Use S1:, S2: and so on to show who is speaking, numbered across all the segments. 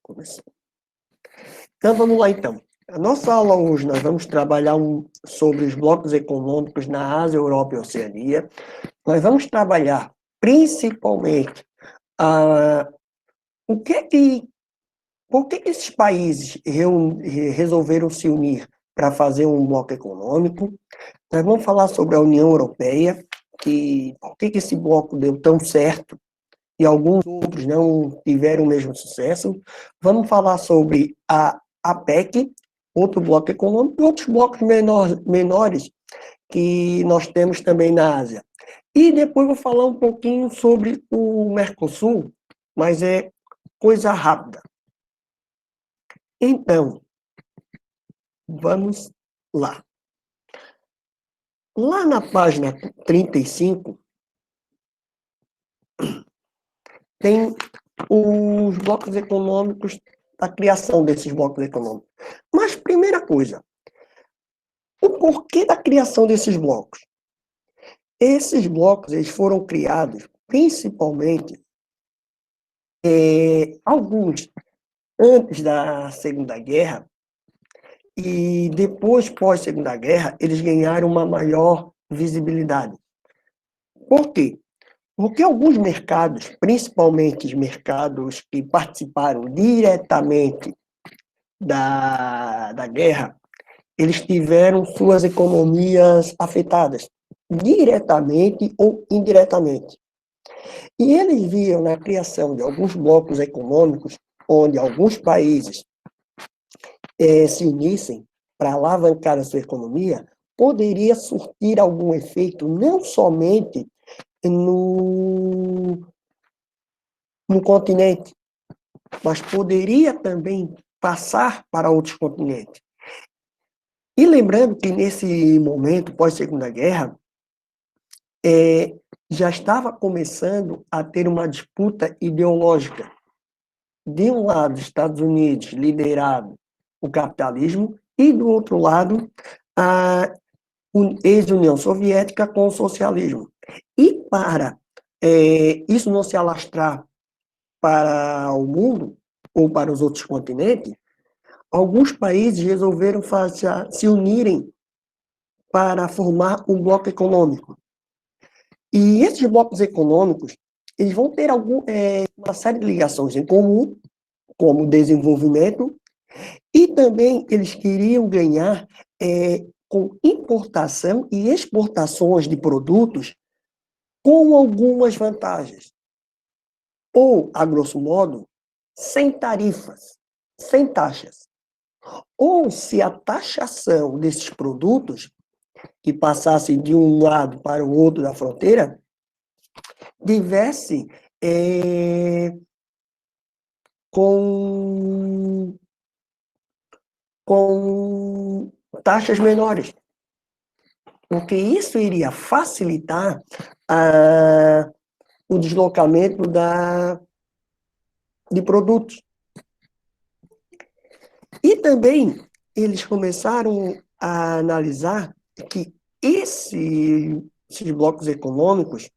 S1: Começou. Então, vamos lá, então. A nossa aula hoje, nós vamos trabalhar sobre os blocos econômicos na Ásia, Europa e Oceania. Nós vamos trabalhar, principalmente, por que esses países resolveram se unir para fazer um bloco econômico. Nós vamos falar sobre a União Europeia, por que esse bloco deu tão certo e alguns outros não tiveram o mesmo sucesso. Vamos falar sobre a APEC, outro bloco econômico, e outros blocos menores que nós temos também na Ásia. E depois vou falar um pouquinho sobre o Mercosul, mas é coisa rápida. Então, vamos lá. Lá na página 35, tem os blocos econômicos, a criação desses blocos econômicos. Mas, primeira coisa, o porquê da criação desses blocos? Esses blocos eles foram criados, principalmente, alguns antes da Segunda Guerra, e depois, pós-Segunda Guerra, eles ganharam uma maior visibilidade. Por quê? Porque alguns mercados, principalmente os mercados que participaram diretamente da guerra, eles tiveram suas economias afetadas, diretamente ou indiretamente. E eles viam na criação de alguns blocos econômicos, onde alguns países se unissem para alavancar a sua economia, poderia surtir algum efeito, não somente no continente, mas poderia também passar para outros continentes. E lembrando que nesse momento, pós-Segunda Guerra, já estava começando a ter uma disputa ideológica. De um lado, Estados Unidos liderado o capitalismo, e do outro lado, a ex-União Soviética com o socialismo. E para isso não se alastrar para o mundo ou para os outros continentes, alguns países resolveram se unirem para formar um bloco econômico. E esses blocos econômicos, eles vão ter uma série de ligações em comum, como desenvolvimento, e também eles queriam ganhar com importação e exportações de produtos com algumas vantagens. Ou, a grosso modo, sem tarifas, sem taxas. Ou se a taxação desses produtos, que passassem de um lado para o outro da fronteira, tivesse com taxas menores. Porque isso iria facilitar o deslocamento de produtos. E também eles começaram a analisar que esses blocos econômicos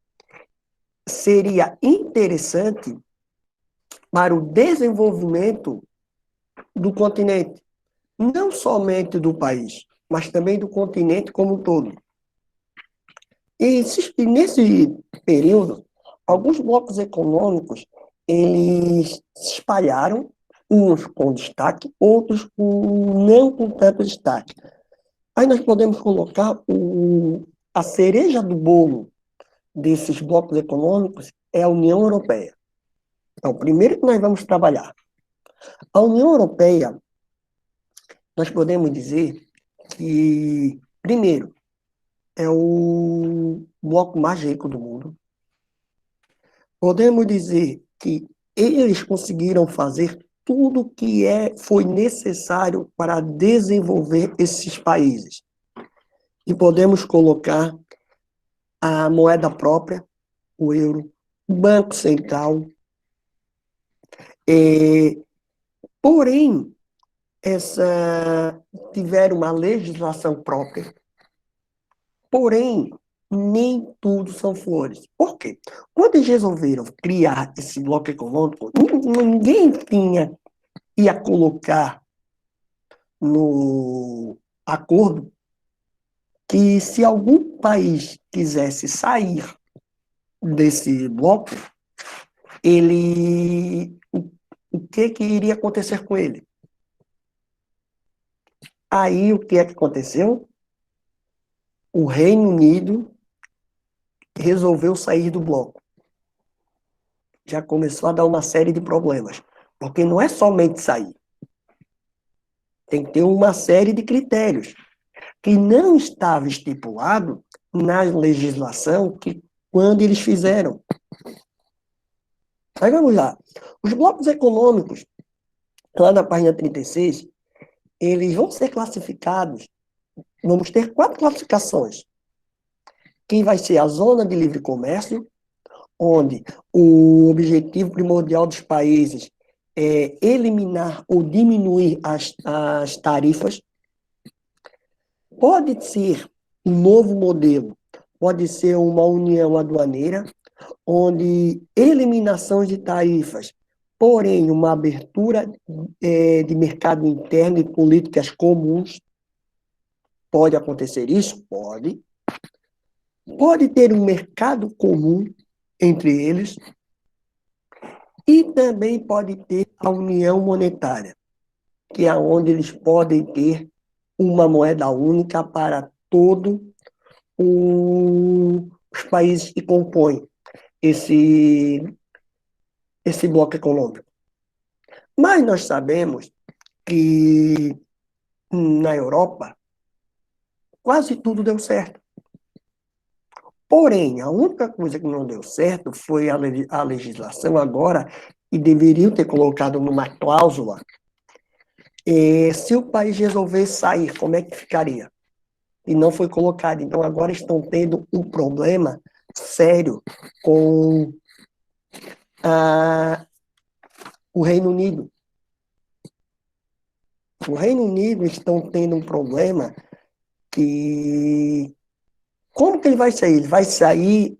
S1: seria interessante para o desenvolvimento do continente, não somente do país, mas também do continente como um todo. E nesse período, alguns blocos econômicos eles se espalharam, uns com destaque, outros não com tanto destaque. Aí nós podemos colocar a cereja do bolo desses blocos econômicos é a União Europeia. Então, primeiro que nós vamos trabalhar. A União Europeia, nós podemos dizer que, primeiro, é o bloco mais rico do mundo. Podemos dizer que eles conseguiram fazer tudo o que foi necessário para desenvolver esses países. E podemos colocar a moeda própria, o euro, o Banco Central. Porém, tiveram uma legislação própria. Porém, nem tudo são flores. Por quê? Quando eles resolveram criar esse bloco econômico, ninguém tinha ia colocar no acordo que se algum país quisesse sair desse bloco, o que iria acontecer com ele? Aí o que é que aconteceu? O Reino Unido resolveu sair do bloco. Já começou a dar uma série de problemas, porque não é somente sair. Tem que ter uma série de critérios que não estava estipulado na legislação que quando eles fizeram. Aí vamos lá. Os blocos econômicos, lá na página 36, eles vão ser classificados, vamos ter 4 classificações, que vai ser a zona de livre comércio, onde o objetivo primordial dos países é eliminar ou diminuir as tarifas. Pode ser um novo modelo, pode ser uma união aduaneira, onde eliminação de tarifas, porém uma abertura de mercado interno e políticas comuns. Pode acontecer isso? Pode. Pode ter um mercado comum entre eles e também pode ter a união monetária, que é onde eles podem ter uma moeda única para todos os países que compõem esse bloco econômico. Mas nós sabemos que na Europa quase tudo deu certo. Porém, a única coisa que não deu certo foi a legislação agora, e deveriam ter colocado numa cláusula, se o país resolvesse sair, como é que ficaria? E não foi colocado. Então, agora estão tendo um problema sério com o Reino Unido. O Reino Unido estão tendo um problema que... Como que ele vai sair? Ele vai sair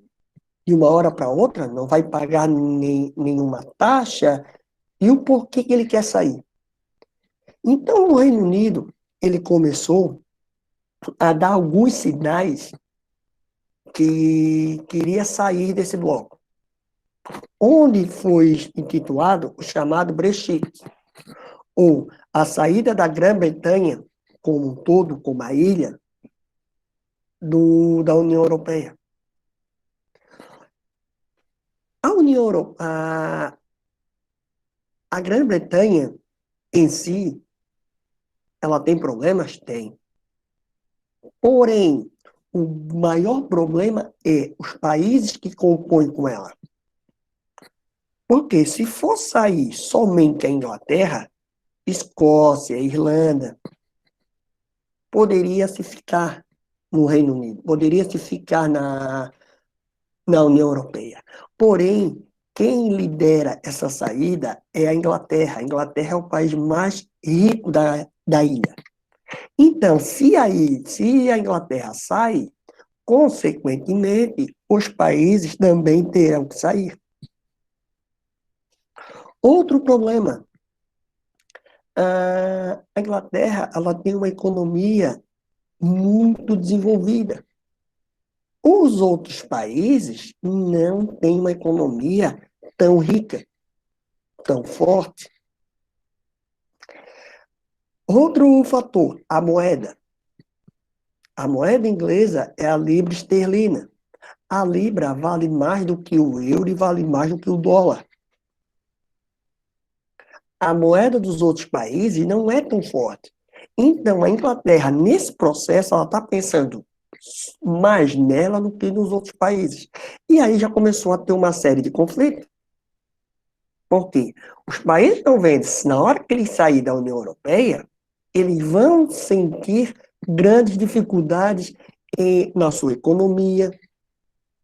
S1: de uma hora para outra? Não vai pagar nenhuma taxa? E o porquê que ele quer sair? Então, o Reino Unido, ele começou a dar alguns sinais que queria sair desse bloco, onde foi intitulado o chamado Brexit, ou a saída da Grã-Bretanha como um todo, como a ilha, da União Europeia. A União Europeia, a Grã-Bretanha em si, ela tem problemas? Tem. Porém, o maior problema é os países que compõem com ela. Porque se for sair somente a Inglaterra, Escócia, Irlanda, poderia se ficar no Reino Unido, poderia se ficar na União Europeia. Porém, quem lidera essa saída é a Inglaterra. A Inglaterra é o país mais rico da ilha. Então, se a Inglaterra sai, consequentemente, os países também terão que sair. Outro problema, a Inglaterra ela tem uma economia muito desenvolvida. Os outros países não têm uma economia tão rica, tão forte. Outro fator, a moeda. A moeda inglesa é a libra esterlina. A libra vale mais do que o euro e vale mais do que o dólar. A moeda dos outros países não é tão forte. Então, a Inglaterra, nesse processo, ela está pensando mais nela do que nos outros países. E aí já começou a ter uma série de conflitos. Por quê? Os países estão vendo se na hora que eles saírem da União Europeia, eles vão sentir grandes dificuldades na sua economia,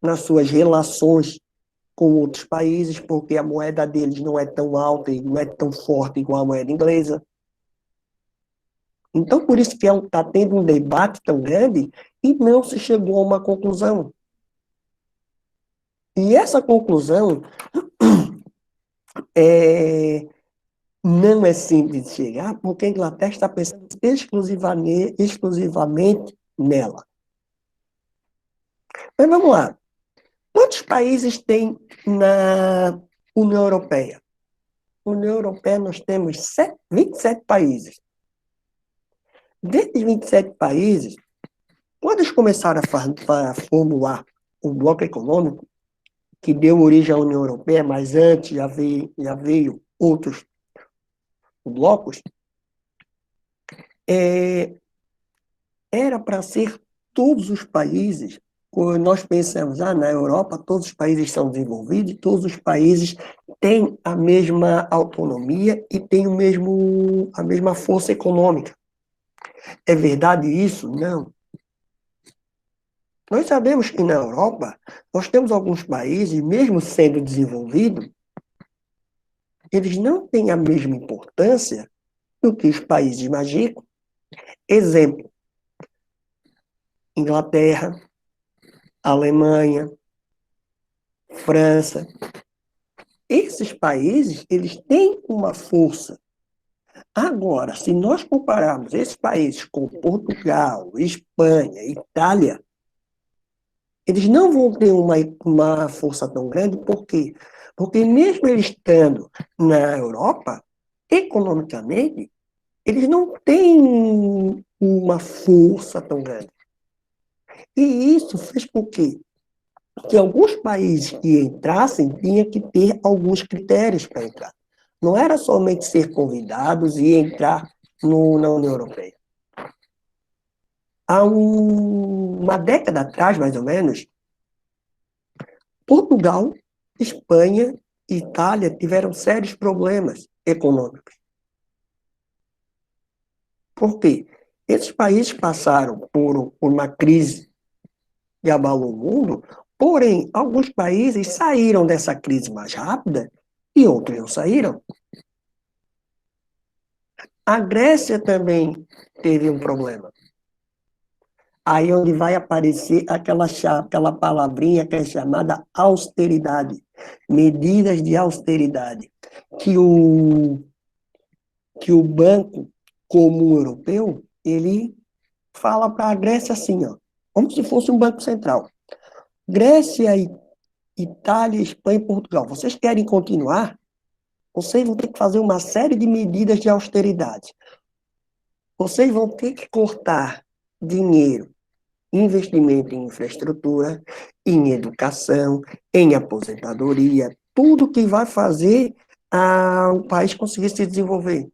S1: nas suas relações com outros países, porque a moeda deles não é tão alta e não é tão forte igual a moeda inglesa. Então, por isso que está tendo um debate tão grande e não se chegou a uma conclusão. E essa conclusão Não é simples de chegar, porque a Inglaterra está pensando exclusivamente nela. Mas vamos lá. Quantos países tem na União Europeia? Na União Europeia nós temos 27 países. Desses 27 países, quando eles começaram a formular o bloco econômico, que deu origem à União Europeia, mas antes já veio outros blocos, era para ser todos os países. Quando nós pensamos, na Europa todos os países são desenvolvidos e todos os países têm a mesma autonomia e têm a mesma força econômica. É verdade isso? Não. Nós sabemos que na Europa, nós temos alguns países, mesmo sendo desenvolvidos, eles não têm a mesma importância do que os países mais ricos. Exemplo, Inglaterra, Alemanha, França. Esses países, eles têm uma força. Agora, se nós compararmos esses países com Portugal, Espanha, Itália, eles não vão ter uma força tão grande, por quê? Porque mesmo eles estando na Europa, economicamente, eles não têm uma força tão grande. E isso fez com que alguns países que entrassem tinham que ter alguns critérios para entrar. Não era somente ser convidados e entrar na União Europeia. Há uma década atrás, mais ou menos, Portugal, Espanha e Itália tiveram sérios problemas econômicos. Por quê? Esses países passaram por uma crise que abalou o mundo, porém, alguns países saíram dessa crise mais rápida e outros não saíram. A Grécia também teve um problema. Aí onde vai aparecer aquela palavrinha que é chamada austeridade, medidas de austeridade, que o Banco Comum Europeu, ele fala para a Grécia assim, ó, como se fosse um banco central. Grécia, Itália, Espanha e Portugal, vocês querem continuar? Vocês vão ter que fazer uma série de medidas de austeridade. Vocês vão ter que cortar dinheiro, investimento em infraestrutura, em educação, em aposentadoria, tudo que vai fazer o país conseguir se desenvolver.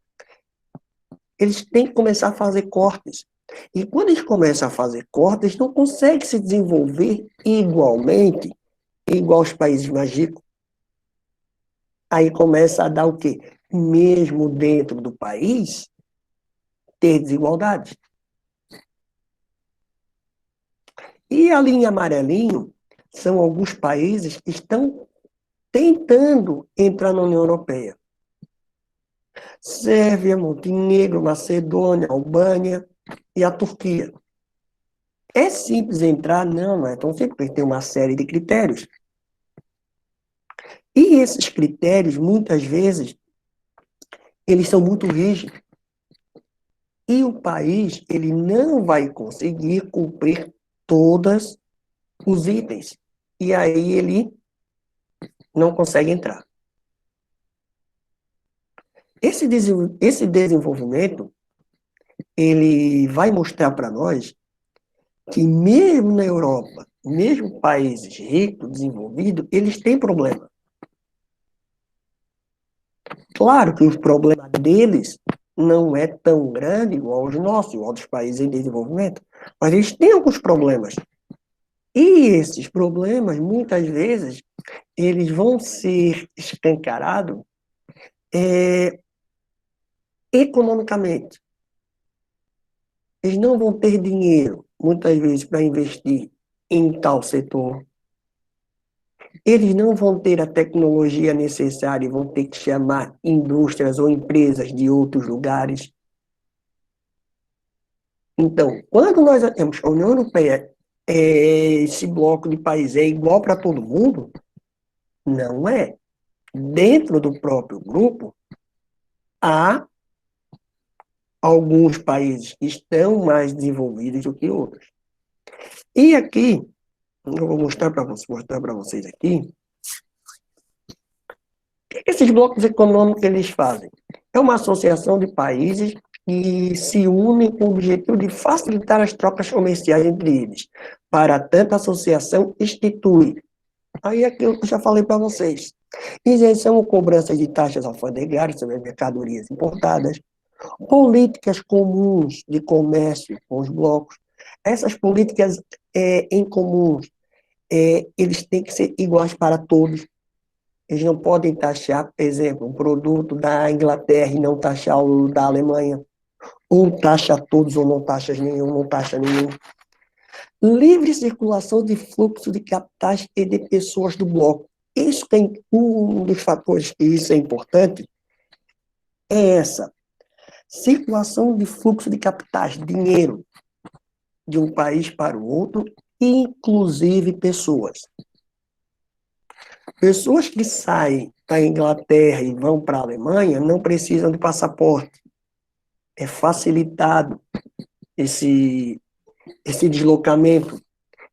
S1: Eles têm que começar a fazer cortes. E quando eles começam a fazer cortes, eles não conseguem se desenvolver igualmente, igual os países mais ricos. Aí começa a dar o quê? Mesmo dentro do país, ter desigualdade. E a linha amarelinho são alguns países que estão tentando entrar na União Europeia. Sérvia, Montenegro, Macedônia, Albânia e a Turquia. É simples entrar? Não é tão simples, porque tem uma série de critérios. E esses critérios, muitas vezes, eles são muito rígidos. E o país, ele não vai conseguir cumprir todos os itens. E aí ele não consegue entrar. Esse desenvolvimento, ele vai mostrar para nós que mesmo na Europa, mesmo países ricos, desenvolvidos, eles têm problema. Claro que o problema deles não é tão grande igual aos nossos, igual aos países em desenvolvimento, mas eles têm alguns problemas. E esses problemas, muitas vezes, eles vão ser escancarados economicamente. Eles não vão ter dinheiro, muitas vezes, para investir em tal setor. Eles não vão ter a tecnologia necessária e vão ter que chamar indústrias ou empresas de outros lugares. Então, quando nós temos a União Europeia, esse bloco de países é igual para todo mundo, não é. Dentro do próprio grupo, há alguns países que estão mais desenvolvidos do que outros. E aqui, eu vou mostrar para vocês aqui, o que esses blocos econômicos eles fazem? É uma associação de países que se unem com o objetivo de facilitar as trocas comerciais entre eles. Para tanto, a associação institui, aí é aquilo que eu já falei para vocês, isenção ou cobrança de taxas alfandegárias sobre as mercadorias importadas, políticas comuns de comércio com os blocos. Essas políticas em comuns, eles têm que ser iguais para todos. Eles não podem taxar, por exemplo, um produto da Inglaterra e não taxar o da Alemanha. Ou taxa todos ou não taxa nenhum, não taxa nenhum. Livre circulação de fluxo de capitais e de pessoas do bloco. Isso tem um dos fatores que isso é importante, é essa circulação de fluxo de capitais, dinheiro, de um país para o outro, inclusive pessoas. Pessoas que saem da Inglaterra e vão para a Alemanha não precisam de passaporte. É facilitado esse deslocamento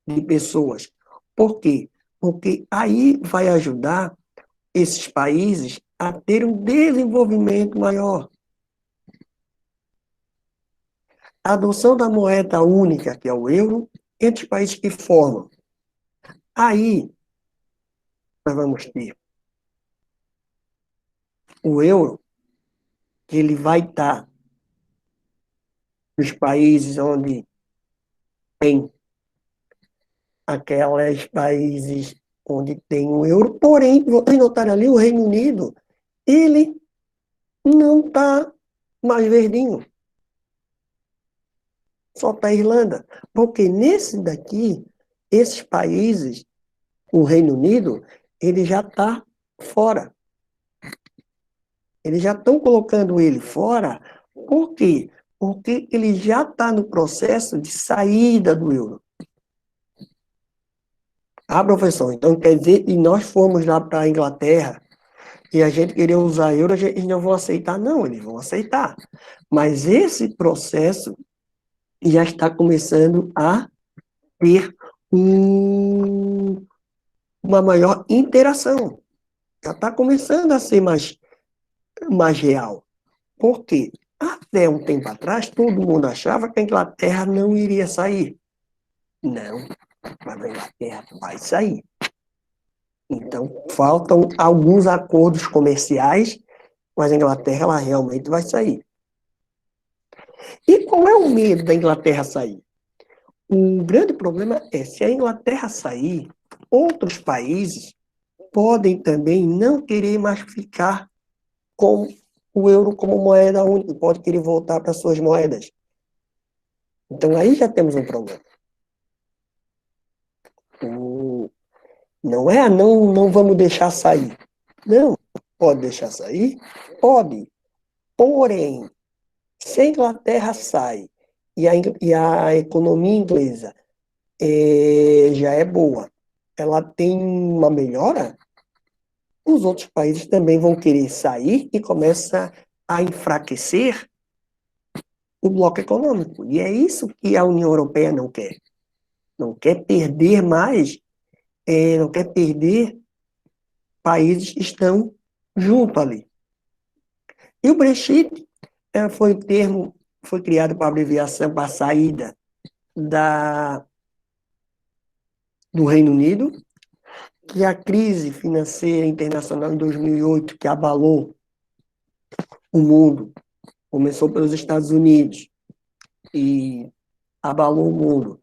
S1: de pessoas. Por quê? Porque aí vai ajudar esses países a ter um desenvolvimento maior. A adoção da moeda única, que é o euro, entre os países que formam. Aí, nós vamos ter o euro, que ele vai estar nos países onde tem aqueles países onde tem o euro, porém, vocês notaram ali, o Reino Unido, ele não está mais verdinho. Só está a Irlanda. Porque nesse daqui, esses países, o Reino Unido, ele já está fora. Eles já estão colocando ele fora. Por quê? Porque ele já está no processo de saída do euro. Ah, professor, então quer dizer, e nós fomos lá para a Inglaterra e a gente queria usar euro, eles não vão aceitar? Não, eles vão aceitar. Mas esse processo já está começando a ter uma maior interação. Já está começando a ser mais real. Por quê? Até um tempo atrás, todo mundo achava que a Inglaterra não iria sair. Não, mas a Inglaterra vai sair. Então, faltam alguns acordos comerciais, mas a Inglaterra ela realmente vai sair. E qual é o medo da Inglaterra sair? O grande problema é, se a Inglaterra sair, outros países podem também não querer mais ficar com o euro como moeda única, pode querer voltar para suas moedas. Então, aí já temos um problema. Não é, não vamos deixar sair. Não, pode deixar sair? Pode. Porém, se a Inglaterra sai e a economia inglesa já é boa, ela tem uma melhora, os outros países também vão querer sair e começa a enfraquecer o bloco econômico. E é isso que a União Europeia não quer. Não quer perder mais, não quer perder países que estão junto ali. E o Brexit foi criado para abreviação para a saída do Reino Unido, que a crise financeira internacional em 2008, que abalou o mundo, começou pelos Estados Unidos e abalou o mundo.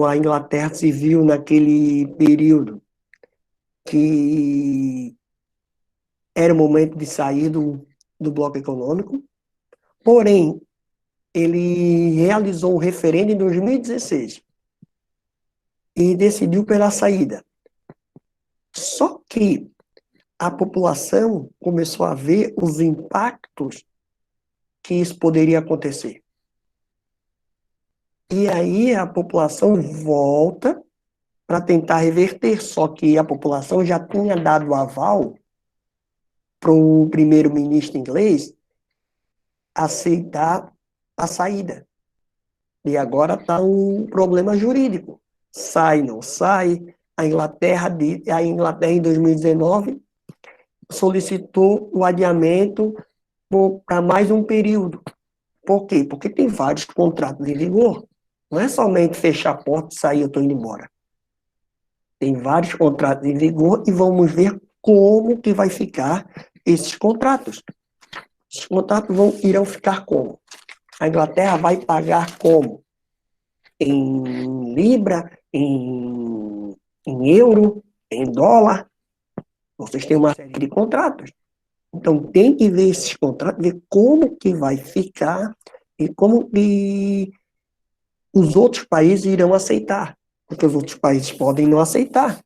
S1: A Inglaterra se viu naquele período que era o momento de sair do bloco econômico, porém, ele realizou um referendo em 2016 e decidiu pela saída. Só que a população começou a ver os impactos que isso poderia acontecer. E aí a população volta para tentar reverter, só que a população já tinha dado aval para o primeiro-ministro inglês aceitar a saída. E agora está um problema jurídico. Sai, não sai. A Inglaterra, em 2019, solicitou o adiamento para mais um período. Por quê? Porque tem vários contratos em vigor. Não é somente fechar a porta e sair, eu estou indo embora. Tem vários contratos em vigor e vamos ver como que vai ficar esses contratos. Esses contratos irão ficar como? A Inglaterra vai pagar como? Em libra, em euro, em dólar. Vocês têm uma série de contratos. Então, tem que ver esses contratos, ver como que vai ficar e como que os outros países irão aceitar. Porque os outros países podem não aceitar.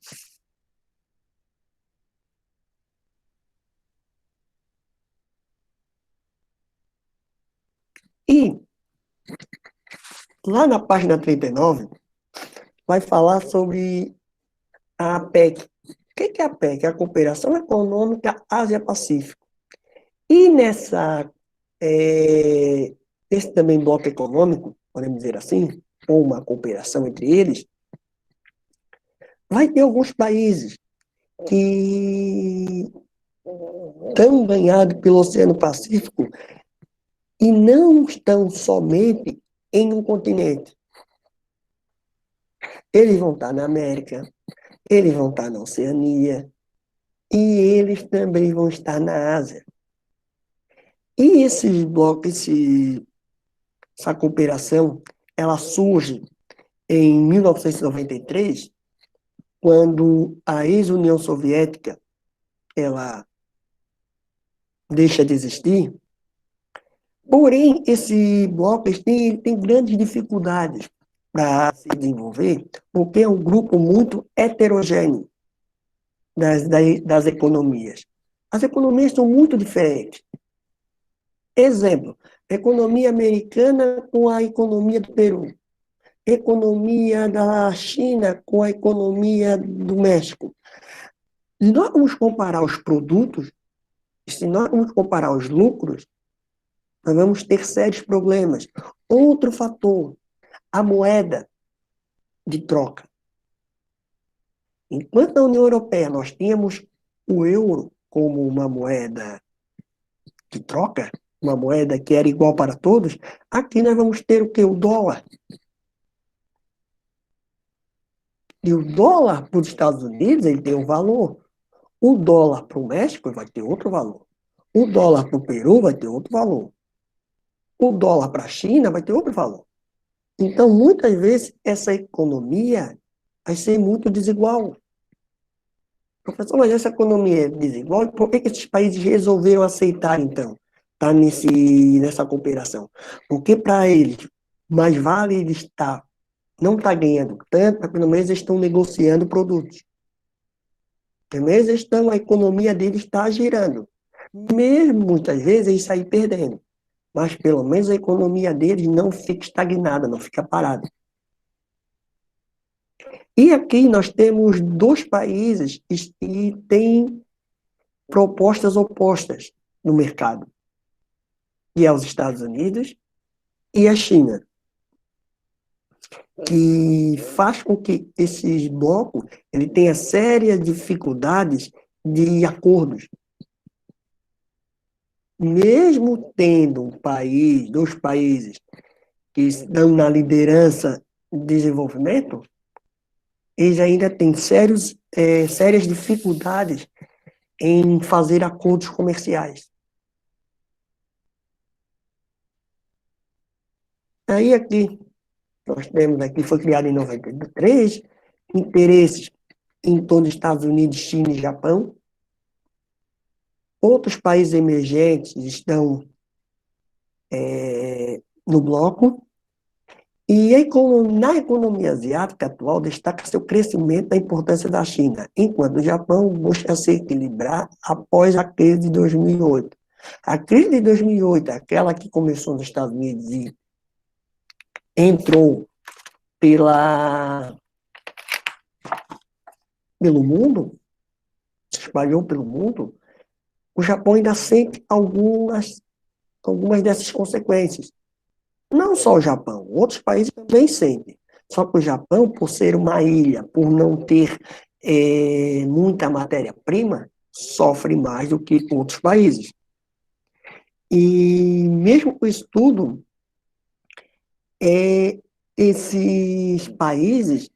S1: E, lá na página 39, vai falar sobre a APEC. O que é a APEC? É a Cooperação Econômica Ásia-Pacífico. E esse também bloco econômico, podemos dizer assim, ou uma cooperação entre eles, vai ter alguns países que estão banhados pelo Oceano Pacífico e não estão somente em um continente. Eles vão estar na América, eles vão estar na Oceania e eles também vão estar na Ásia. E esses blocos, essa cooperação, ela surge em 1993, quando a ex-União Soviética ela deixa de existir. Porém, esse bloco tem grandes dificuldades para se desenvolver, porque é um grupo muito heterogêneo das economias. As economias são muito diferentes. Exemplo, economia americana com a economia do Peru, economia da China com a economia do México. Se nós vamos comparar os produtos, se nós vamos comparar os lucros, nós vamos ter sérios problemas. Outro fator, a moeda de troca. Enquanto na União Europeia nós tínhamos o euro como uma moeda de troca, uma moeda que era igual para todos, aqui nós vamos ter o quê? O dólar. E o dólar para os Estados Unidos, ele tem um valor. O dólar para o México vai ter outro valor. O dólar para o Peru vai ter outro valor. O dólar para a China vai ter outro valor. Então, muitas vezes, essa economia vai ser muito desigual. Professor, mas essa economia é desigual, por que esses países resolveram aceitar, então, estar nessa cooperação? Porque para eles, mais vale eles não estar ganhando tanto, mas pelo menos eles estão negociando produtos. Pelo menos a economia deles está girando. Mesmo, muitas vezes, eles saem perdendo. Mas pelo menos a economia deles não fica estagnada, não fica parada. E aqui nós temos dois países que têm propostas opostas no mercado, que é os Estados Unidos e a China, que faz com que esses blocos ele tenha sérias dificuldades de acordos. Mesmo tendo dois países que estão na liderança de desenvolvimento, eles ainda têm sérias dificuldades em fazer acordos comerciais. Aí aqui, nós temos aqui, foi criado em 93, interesses em torno dos Estados Unidos, China e Japão. Outros países emergentes estão no bloco. E na economia asiática atual, destaca-se o crescimento da importância da China, enquanto o Japão busca se equilibrar após a crise de 2008. A crise de 2008, aquela que começou nos Estados Unidos e entrou pelo mundo, se espalhou pelo mundo, o Japão ainda sente algumas dessas consequências. Não só o Japão, outros países também sentem. Só que o Japão, por ser uma ilha, por não ter muita matéria-prima, sofre mais do que outros países. E mesmo com isso tudo, esses países,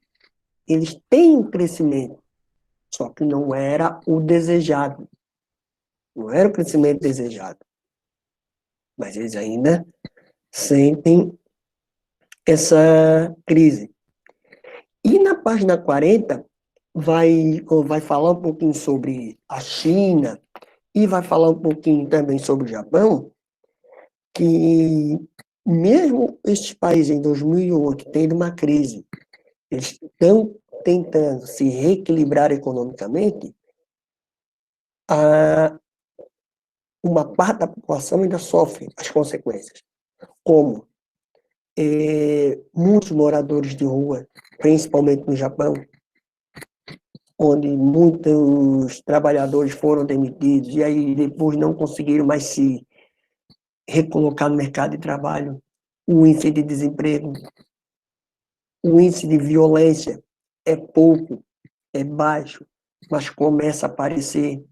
S1: eles têm um crescimento, só que não era o desejado, não era o crescimento desejado. Mas eles ainda sentem essa crise. E na página 40, vai falar um pouquinho sobre a China e vai falar um pouquinho também sobre o Japão, que mesmo estes países em 2008 tendo uma crise, eles estão tentando se reequilibrar economicamente, uma parte da população ainda sofre as consequências, como muitos moradores de rua, principalmente no Japão, onde muitos trabalhadores foram demitidos e aí depois não conseguiram mais se recolocar no mercado de trabalho, o índice de desemprego, o índice de violência é pouco, é baixo, mas começa a aparecer.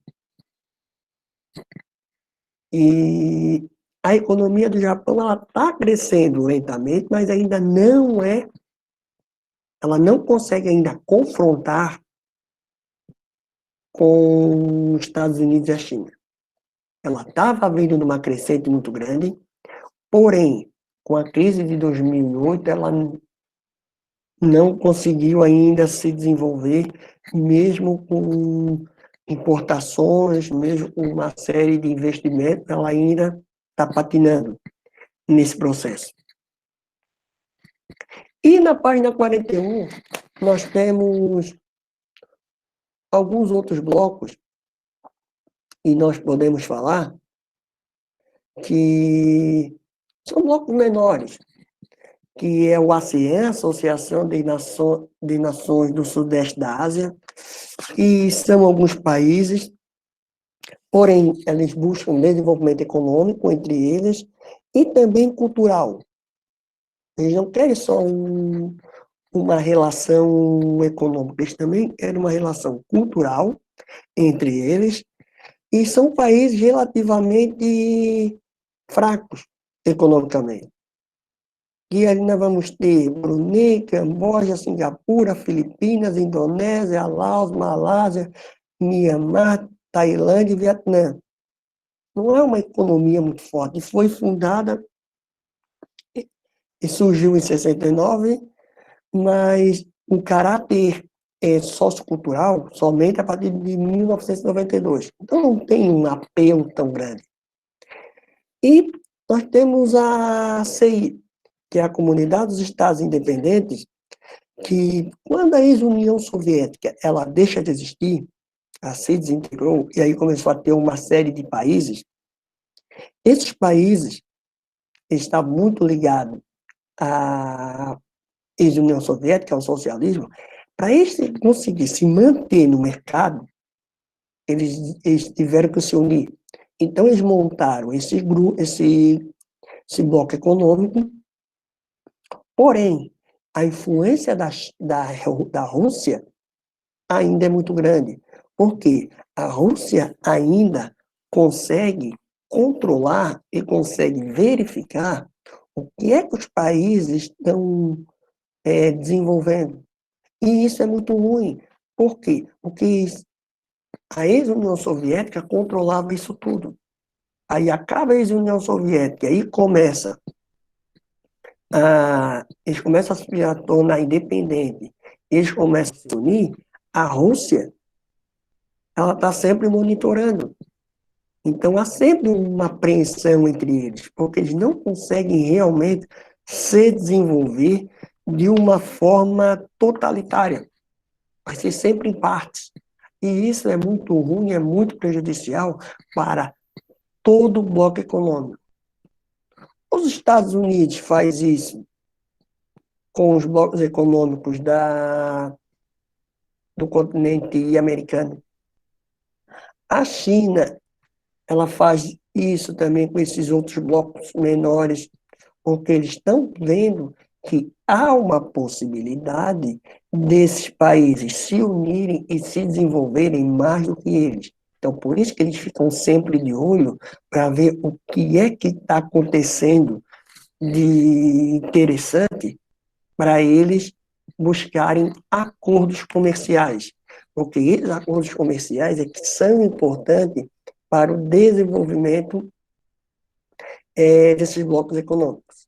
S1: E a economia do Japão ela está crescendo lentamente, mas ainda ela não consegue ainda confrontar com os Estados Unidos e a China. Ela estava vindo numa crescente muito grande, porém, com a crise de 2008, ela não conseguiu ainda se desenvolver, mesmo com importações, mesmo com uma série de investimentos, ela ainda está patinando nesse processo. E na página 41, nós temos alguns outros blocos, e nós podemos falar que são blocos menores, que é o ASEAN, Associação de Nações do Sudeste da Ásia, e são alguns países, porém, eles buscam desenvolvimento econômico entre eles e também cultural. Eles não querem só uma relação econômica, eles também querem uma relação cultural entre eles, e são países relativamente fracos economicamente. E ali nós vamos ter Brunei, Camboja, Singapura, Filipinas, Indonésia, Laos, Malásia, Mianmar, Tailândia e Vietnã. Não é uma economia muito forte. Foi fundada e surgiu em 69, mas o caráter sociocultural somente a partir de 1992. Então não tem um apelo tão grande. E nós temos a CI, que é a Comunidade dos Estados Independentes, que quando a ex-União Soviética ela deixa de existir, ela se desintegrou, e aí começou a ter uma série de países, esses países estavam muito ligados à ex-União Soviética, ao socialismo. Para eles conseguir se manter no mercado, eles tiveram que se unir. Então, eles montaram esse bloco econômico, porém, a influência da Rússia ainda é muito grande, porque a Rússia ainda consegue controlar e consegue verificar o que é que os países estão desenvolvendo. E isso é muito ruim. Por quê? Porque a ex-União Soviética controlava isso tudo. Aí acaba a ex-União Soviética, aí eles começam a se tornar independentes, eles começam a se unir, a Rússia, ela está sempre monitorando. Então há sempre uma apreensão entre eles, porque eles não conseguem realmente se desenvolver de uma forma totalitária. Vai ser sempre em partes. E isso é muito ruim, é muito prejudicial para todo o bloco econômico. Os Estados Unidos faz isso com os blocos econômicos do continente americano. A China ela faz isso também com esses outros blocos menores, porque eles estão vendo que há uma possibilidade desses países se unirem e se desenvolverem mais do que eles. Então, por isso que eles ficam sempre de olho para ver o que é que está acontecendo de interessante para eles buscarem acordos comerciais. Porque esses acordos comerciais é que são importantes para o desenvolvimento desses blocos econômicos.